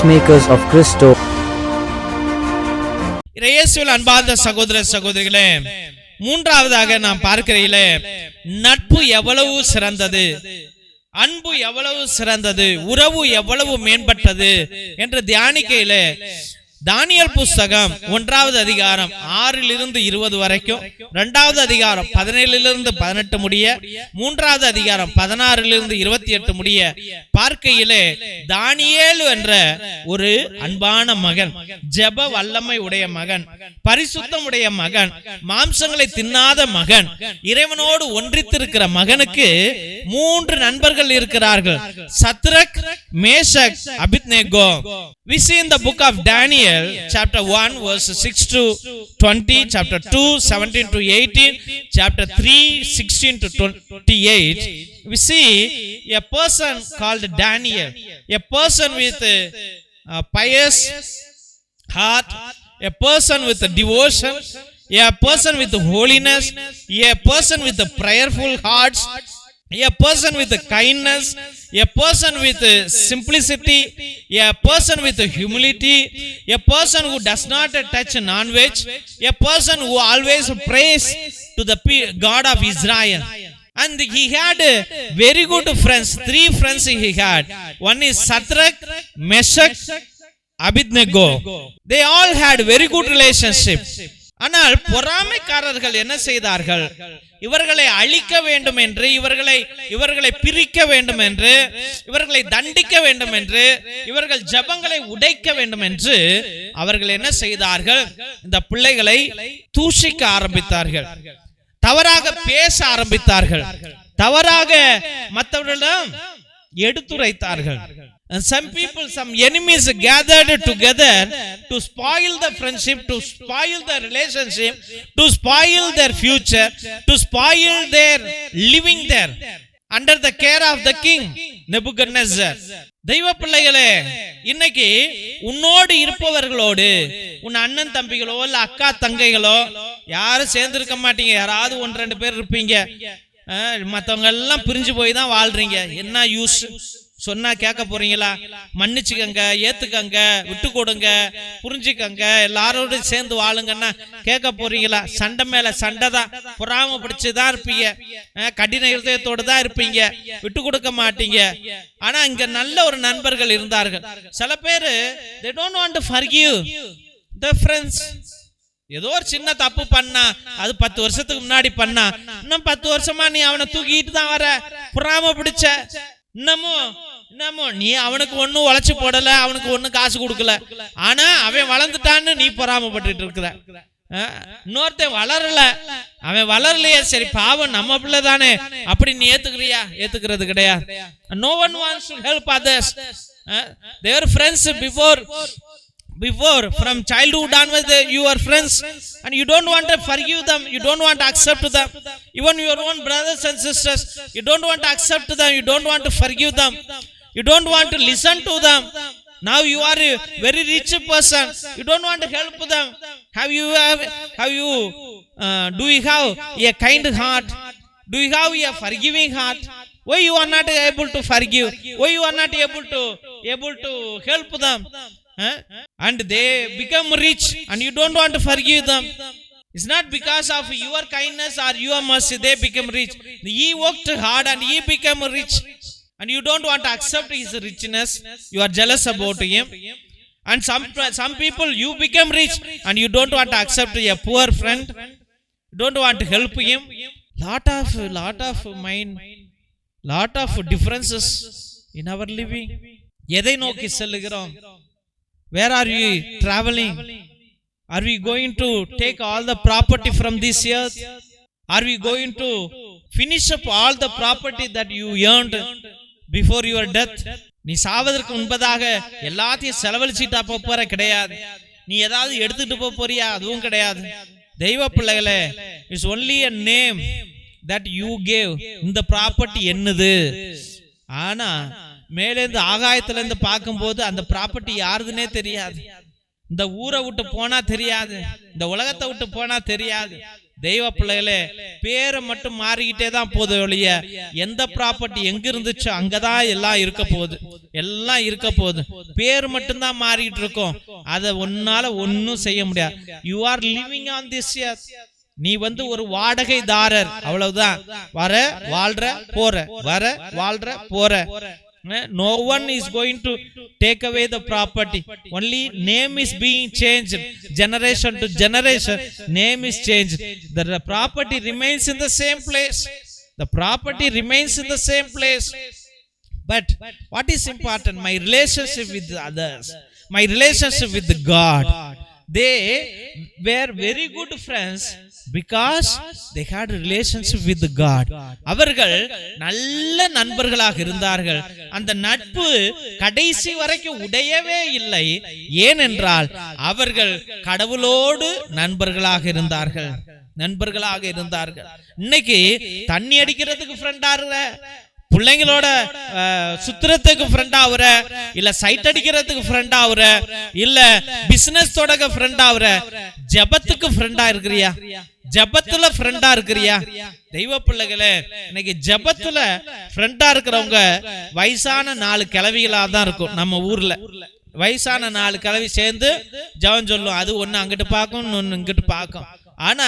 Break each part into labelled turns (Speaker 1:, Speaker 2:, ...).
Speaker 1: peacemakers of Christo.
Speaker 2: இயேசுவில் அன்பார்ந்த சகோதர சகோதரிகளே, மூன்றாவதாக நாம் பார்க்கிறீர்களே, நட்பு எவ்வளவு சிறந்தது, அன்பு எவ்வளவு சிறந்தது, உறவு எவ்வளவு மேம்பட்டது என்று தியானிக்கையிலே தானியேல் புஸ்தகம் 1வது அதிகாரம் 6 20 வரைக்கும், 2வது அதிகாரம் 17 18 முடிய, 3வது அதிகாரம் 16 28 முடிய பார்க்கையிலே தானியேல் என்ற ஒரு அன்பான மகன், ஜெப வல்லமை உடைய மகன், பரிசுத்தம் உடைய மகன், மாம்சங்களை தின்னாத மகன், இறைவனோடு ஒன்றித்திருக்கிற மகனுக்கு 3 நண்பர்கள் இருக்கிறார்கள். சத்ரக், Meshach, அபித்நேகோ. We see in the book of Daniel, chapter 1, verse 6 to 20, chapter 2, 17 to 18, chapter 3, 16 to 28. We see a person called Daniel, a person with a pious heart, a person with a devotion, a person with holiness, a person with a prayerful hearts, a person with kindness, a person with simplicity, a person with humility, a person who does not touch non-veg, a person who always prays to the God of Israel. And he had very good friends. 3 friends he had. One is Shadrach, Meshach, Abednego. They all had very good relationship. ஆனால் பொறாமைக்காரர்கள் என்ன செய்தார்கள்? இவர்களை அழிக்க வேண்டும் என்று, இவர்களை பிரிக்க வேண்டும் என்று, இவர்களை தண்டிக்க வேண்டும் என்று, இவர்கள் ஜெபங்களை உடைக்க வேண்டும் என்று அவர்கள் என்ன செய்தார்கள்? இந்த பிள்ளைகளை தூஷிக்க ஆரம்பித்தார்கள், தவறாக பேச ஆரம்பித்தார்கள், தவறாக மற்றவர்களிடம் எடுத்துரைத்தார்கள். And some people, some enemies gathered together to spoil the friendship, to spoil the relationship, to spoil their future, to spoil their living there under the care of the king Nebuchadnezzar. தெய்வ பிள்ளைகளே, இன்னைக்கு உன்னோடு இருப்பவர்களோடு, உன் அண்ணன் தம்பிகளோ இல்ல அக்கா தங்கைகளோ யாரும் சேர்ந்து இருக்க மாட்டீங்க. யாராவது 1-2 பேர் இருப்பீங்க. மற்றவங்க எல்லாம் பிரிஞ்சு போய் தான் வாழ்றீங்க. என்ன யூஸ்? சொன்னா கேட்க போறீங்களா? மன்னிச்சுக்கங்க, ஏத்துக்கங்க, விட்டு கொடுங்க, புரிஞ்சுக்கங்க, எல்லாரோட சேர்ந்து வாழுங்கன்னா கேட்க போறீங்களா? சண்டை மேல சண்டை தான், பொறாம பிடிச்சுதான் இருப்பீங்க, கடின இருதயத்தோடு தான் இருப்பீங்க, விட்டு கொடுக்க மாட்டீங்க. ஆனா இங்க நல்ல ஒரு நண்பர்கள் இருந்தார்கள். சில பேரு they don't want to forgive the friends. ஏதோ ஒரு சின்ன தப்பு பண்ணா, அது 10 வருஷத்துக்கு முன்னாடி பண்ணா, இன்னும் 10 வருஷமா நீ அவனை தூக்கிட்டு தான் வர, பொறாம பிடிச்ச. இன்னமும் நீ அவனுக்கு ஒன்னும் உழைச்சு போடல, அவனுக்கு ஒன்னும் காசு கொடுக்கல, ஆனா அவன் வளர்ந்துட்டான்னு நீ பொறாமப்பட்டு இருக்கிற. இன்னொருத்தன் வளரல, அவன் வளரலையே, சரி பாவம் நம்ம பிள்ளை தானே அப்படி நீ ஏத்துக்கிறியா? ஏத்துக்கிறது கிடையாது. No one wants to help others. They were friends before from childhood onwards. You are friends and you don't want to forgive them, you don't want to accept them. Even your own brothers and sisters, you don't want to accept them, you don't want to forgive them, you don't want to listen to them. Now you are a very rich person, you don't want to help them. Do you have a kind heart? Do you have a forgiving heart? Why you are not able to forgive? Why you are not able to help them? And they become rich and you don't want to forgive them. It's not because of your kindness or your mercy they become rich. He worked hard and he became rich, and you don't want to accept his richness. You are jealous about him. And some people, you become rich and you don't want to accept a poor friend, you don't want to help him. Lot of mind, lot of differences in our living. எதை நோக்கி செல்லுகிறோம்? Where are we traveling? Are we going to take all the property from this earth? Are we going to finish up all the property that you earned before your death? நீ சாவதற்கு முன்பதாக எல்லாத்தையும் செலவழிச்சிட்டா போற கிடையாது. நீ ஏதாவது எடுத்துட்டு போறியா? அதுவும் கிடையாது. தெய்வ பிள்ளைகளே, it's only a name that you gave. இந்த ப்ராப்பர்ட்டி என்னது? ஆனா மேலேந்து ஆகாயத்திலிருந்து பார்க்கும்போது அந்த ப்ராப்பர்ட்டி யாருதுன்னே தெரியாது. இந்த ஊரை விட்டு போனா தெரியாது, இந்த உலகத்தை விட்டு போனா தெரியாது. தெய்வ பிள்ளைகளே, பேரை மட்டும் மாறிக்கிட்டே தான் போகுது ஒழிய எந்த ப்ராப்பர்ட்டி எங்க இருந்துச்சோ அங்கதான் எல்லாம் இருக்க போகுது. பேர் மட்டும்தான் மாறிட்டு இருக்கோம். அதை ஒன்னால ஒன்னும் செய்ய முடியாது. You are living on this earth. நீ ஒரு வாடகைதாரர், அவ்வளவுதான். வர வாழ்ற போற, வர வாழ்ற போற. No one is going to take away the property. Only name is being changed. Generation to generation, name is changed. The property remains in the same place. The property remains in the same place. But what is important? My relationship with others, my relationship with God. They were very good friends because they had a relationship with God. அவர்கள் நல்ல நண்பர்களாக இருந்தார்கள். அந்த நட்பு கடைசி வரைக்கும் உடையவே இல்லை. ஏனென்றால் அவர்கள் கடவுளோடு நண்பர்களாக இருந்தார்கள். இன்னைக்கு தண்ணி அடிக்கிறதுக்கு ஃப்ரெண்டா இருக்க, பிள்ளைங்களோட சுத்துறதுக்கு ஃப்ரெண்ட் ஆகுற, இல்ல சைட் அடிக்கிறதுக்கு ஃப்ரெண்ட் ஆகுற, இல்ல பிசினஸ் தொடங்க ஃப்ரெண்ட் ஆகுற, ஜபத்துக்கு ஃப்ரெண்டா இருக்கிறியா? ஜபத்துல ஃப்ரெண்டா இருக்கிறியா? தெய்வ பிள்ளைகளே, இன்னைக்கு ஜபத்துல ஃப்ரெண்டா இருக்கிறவங்க வயசான 4 கிழவிகளா தான் இருக்கும். நம்ம ஊர்ல வயசான 4 கிழவி சேர்ந்து ஜபம் சொல்லும். அது ஒண்ணு அங்கிட்டு பார்க்கும், ஒன்னு இங்கிட்டு பார்க்கும். ஆனா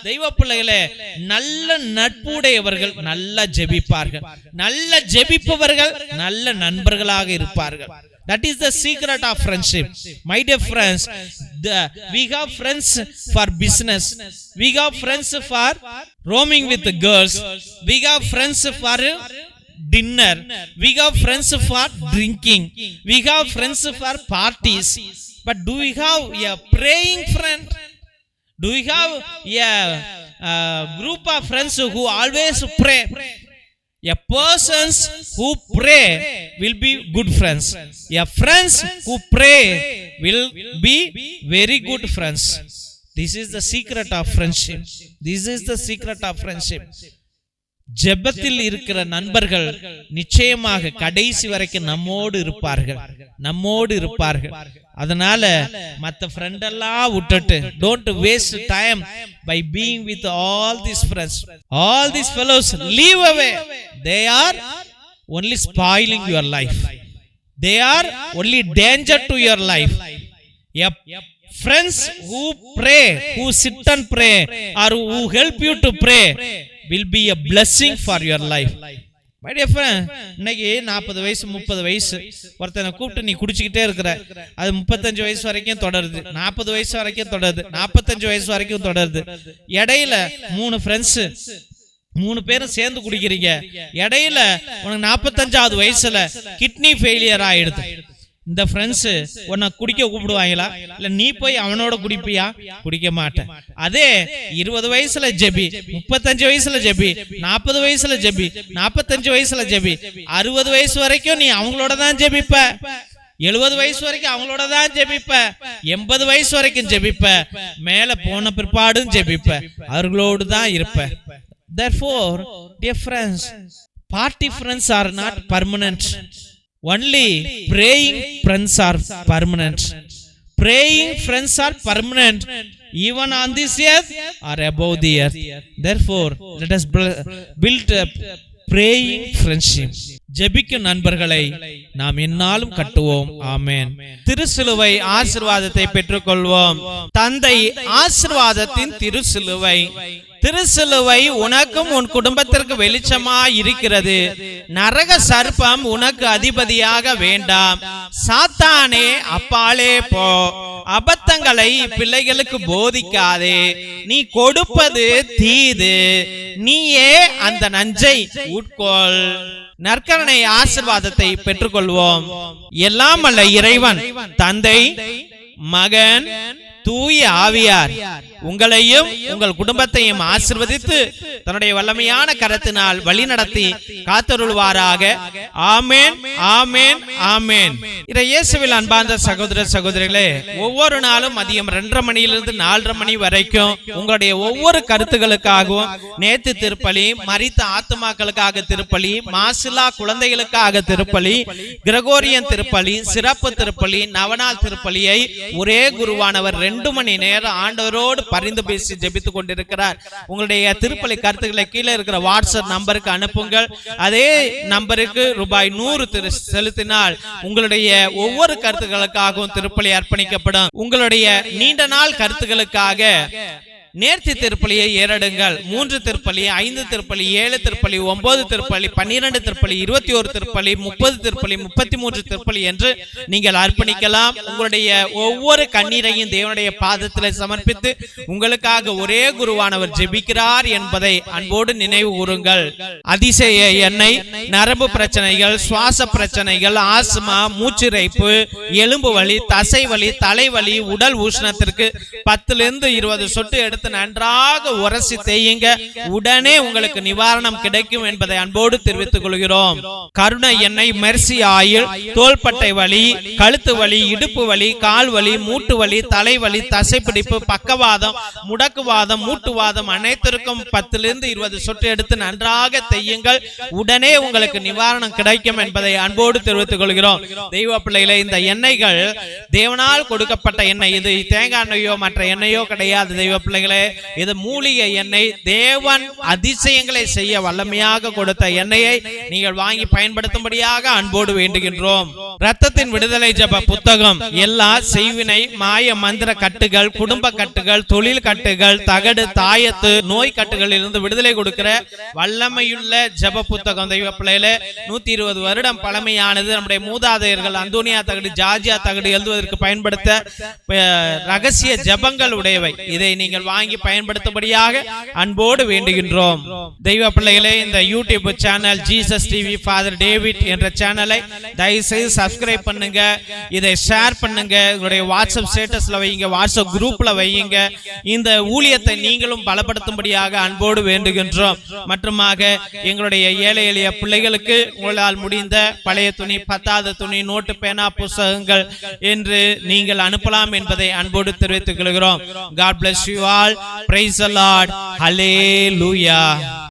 Speaker 2: தெய்வ பிள்ளைகளே, நல்ல நட்புடையவர்கள் நல்லா ஜெபிப்பார்கள். நல்ல ஜெபிப்பவர்கள் நல்ல நண்பர்களாக இருப்பார்கள். That is the secret of friendship. My dear friends, we have friends for business. We have friends for roaming with the girls. We have friends for dinner. We have friends for drinking. We have friends for parties. But do we have a praying friend? Do we have a group of friends who always pray? A persons who pray will be good friends. A friends who pray will be very good friends. This is the secret of friendship. This is the secret of friendship. ஜெபத்தில் இருக்கிற நண்பர்கள் நிச்சயமாக கடைசி வரைக்கும் நம்மோடு இருப்பார்கள். அதனால மற்ற ஃப்ரெண்ட் எல்லாம் விட்டுட்டு, don't waste time by being with all these friends. All these fellows, leave away. They are only spoiling your life. They are only danger to your life. Friends who pray, who sit and pray, or who help you to pray will be a blessing for your life. My dear friend, இன்னைக்கு 40 வயசு 30 வயசு ஒருத்தனை கூப்பிட்டு நீ குடிச்சுக்கிட்டே இருக்கிற, அது 35 வயசு வரைக்கும் தொடருது, 40 வயசு வரைக்கும் தொடருது, 45 வயசு வரைக்கும் தொடருது. இடையில 3 ஃப்ரெண்ட்ஸ் 3 பேரும் சேர்ந்து குடிக்கிறீங்க. இடையில உனக்கு 45வது வயசுல கிட்னி ஃபெயிலியர் ஆயிடுது. இந்த ஃப்ரெண்ட்ஸ் உன்னை குடிக்க கூப்பிடுவாங்களா? இல்ல நீ போய் அவனோட குடிப்பியா? குடிக்க மாட்டேன். அதே 20 வயசுல ஜெபி, 35 வயசுல ஜெபி, 40 வயசுல ஜெபி, 45 வயசுல ஜெபி, 60 வயசு வரைக்கும் நீ அவங்களோட தான் ஜெபிப்ப, 70 வயசு வரைக்கும் அவங்களோட தான் ஜெபிப்ப, 80 வயசு வரைக்கும் ஜெபிப்ப, மேல போன பிற்பாடும் ஜெபிப்ப, அவர்களோடு தான் இருப்ப. Therefore, dear friends, party friends are not permanent. Only praying friends are permanent. Praying friends are permanent even on this earth or above the earth. Therefore, let us build up praying friendship. ஜெபிக்கும் நண்பர்களை நாம் எந்நாளும் கட்டுவோம். ஆமென். திருசிலுவை ஆசீர்வாதத்தை பெற்றுக்கொள்வோம். தந்தை ஆசீர்வாதத்தின் திருசிலுவை. திருசிலுவை உனக்கும் உன் குடும்பத்திற்கு வெளிச்சமாய் இருக்கிறது. நரக சர்ப்பம் உனக்கு அதிபதியாக வேண்டாம். சாத்தானே அப்பாலே போ. அபத்தங்களை பிள்ளைகளுக்கு போதிக்காதே. நீ கொடுப்பது தீது, நீயே அந்த நஞ்சை உட்கொள். நற்கருணை ஆசீர்வாதத்தை பெற்றுக்கொள்வோம். எல்லாம் அல்ல இறைவன், தந்தை, மகன், தூய ஆவியார் உங்களையும் உங்கள் குடும்பத்தையும் ஆசீர்வதித்து தன்னுடைய வல்லமையான கரத்தினால் வழி நடத்தி காத்தருள்வாராக. ஆமென், ஆமென், ஆமென். இயேசுவில் அன்பார்ந்த சகோதர சகோதரிகளே, ஒவ்வொரு நாளும் மதியம் 2:30 மணியிலிருந்து 4:30 மணி வரைக்கும் உங்களுடைய ஒவ்வொரு கருத்துகளுக்காகவும், நேத்து திருப்பலி, மரித்த ஆத்துமாக்களுக்காக திருப்பலி, மாசிலா குழந்தைகளுக்காக திருப்பலி, கிரகோரியன் திருப்பலி, சிறப்பு திருப்பலி, நவநாள் திருப்பலியை ஒரே குருவானவர் 2 மணி நேரம் ஆண்டவரோடு பரிந்து பேசி ஜெபித்துக் கொண்டிருக்கிறார். உங்களுடைய திருப்பலி கருத்துக்களை கீழே இருக்கிற வாட்ஸ்அப் நம்பருக்கு அனுப்புங்கள். அதே நம்பருக்கு ரூபாய் 100 செலுத்தினால் உங்களுடைய ஒவ்வொரு கருத்துக்களுக்காகவும் திருப்பலி அர்ப்பணிக்கப்படும். உங்களுடைய நீண்ட நாள் கருத்துக்களுக்காக நேர்த்தி திருப்பலியை ஏறடுங்கள். 3 திருப்பலி, 5 திருப்பலி, 7 திருப்பலி, 9 திருப்பலி, 12 திருப்பலி, 21 திருப்பலி, 30 திருப்பலி, 33 திருப்பலி என்று நீங்கள் அர்ப்பணிக்கலாம். உங்களுடைய ஒவ்வொரு கண்ணீரையும் தேவனுடைய பாதத்தில் சமர்ப்பித்து உங்களுக்காக ஒரே குருவானவர் ஜெபிக்கிறார் என்பதை அன்போடு நினைவு கூறுங்கள். அதிசய எண்ணெய், நரம்பு பிரச்சனைகள், சுவாச பிரச்சனைகள், ஆஸ்மா, மூச்சிறைப்பு, எலும்பு வலி, தசை வலி, தலைவலி, உடல் உஷ்ணத்திற்கு 10 to 20 சொட்டு எடுத்து நன்றாக உரசி தேயுங்க. உடனே உங்களுக்கு நிவாரணம் கிடைக்கும் என்பதை அன்போடு தெரிவித்துக் கொள்கிறோம். கருணை எண்ணெய், மெர்சி ஆயில், தோள்பட்டை வலி, கழுத்து வலி, இடுப்பு வலி, கால் வலி, மூட்டு வலி, தலைவலி, தசைப்பிடிப்பு, பக்கவாதம், முடக்குவாதம், மூட்டுவாதம் அனைத்திற்கும் 10 to 20 சொட்டு எடுத்து நன்றாக தேயுங்கள். உடனே உங்களுக்கு நிவாரணம் கிடைக்கும் என்பதை அன்போடு தெரிவித்துக் கொள்கிறோம். தெய்வ பிள்ளைகளே, இந்த எண்ணெய்கள் தேவனால் கொடுக்கப்பட்ட எண்ணெய். இது தேங்காய் எண்ணெயோ மற்ற எண்ணெயோ கிடையாது. தெய்வ பிள்ளைகளே, இது மூலிகை எண்ணெய். தேவன் அதிசயங்களை செய்ய வல்லமையாக கொடுத்த எண்ணெயை நீங்கள் வாங்கி பயன்படுத்தும்படியாக அன்போடு வேண்டுகின்றோம். இரத்தத்தின் விடுதலை ஜெப புத்தகம் எல்லா செய்வினை, மாய மந்திர கட்டுகள், குடும்ப கட்டுகள், தொழில் கட்டுகள், தகடு, தாயத்து, நோய் கட்டுகளில் இருந்து விடுதலை கொடுக்கிற வல்லமையுள்ள ஜெப புத்தகம். தெய்வ பிள்ளைகளே, 120 வருடம் பழமையானது. நம்முடைய மூதாதையர்கள் அந்தோனியா தகடு, ஜார்ஜியா தகடு எழுதுவதற்கு பயன்படுத்த ரகசிய ஜெபங்கள் உடையவை. இதை நீங்கள் வாங்கி பயன்படுத்தும்படியாக அன்போடு வேண்டுகின்றோம். தெய்வ பிள்ளைகளே, இந்த YouTube channel Jesus TV father David என்ற சேனலை தயவுசெய்து சப்ஸ்கிரைப் பண்ணுங்க. இதை ஷேர் பண்ணுங்க. உங்களுடைய வாட்ஸ்அப் ஸ்டேட்டஸ்ல வையுங்க, வாட்ஸ்அப் குரூப்ல வையுங்க. இந்த ஊழியத்தை நீங்களும் பலப்படுத்தும்படியாக அன்போடு வேண்டுகின்றோம். மற்றுமாக எங்களுடைய ஏழை எளிய பிள்ளைகளுக்கு உங்களால் முடிந்த பழைய துணி, பத்தாவது துணி, நோட்டு, பேனா, புத்தகங்கள் என்று நீங்கள் அனுப்பலாம் என்பதை அன்போடு தெரிவித்துக் கொள்கிறோம். God bless you all. Praise the Lord. Hallelujah.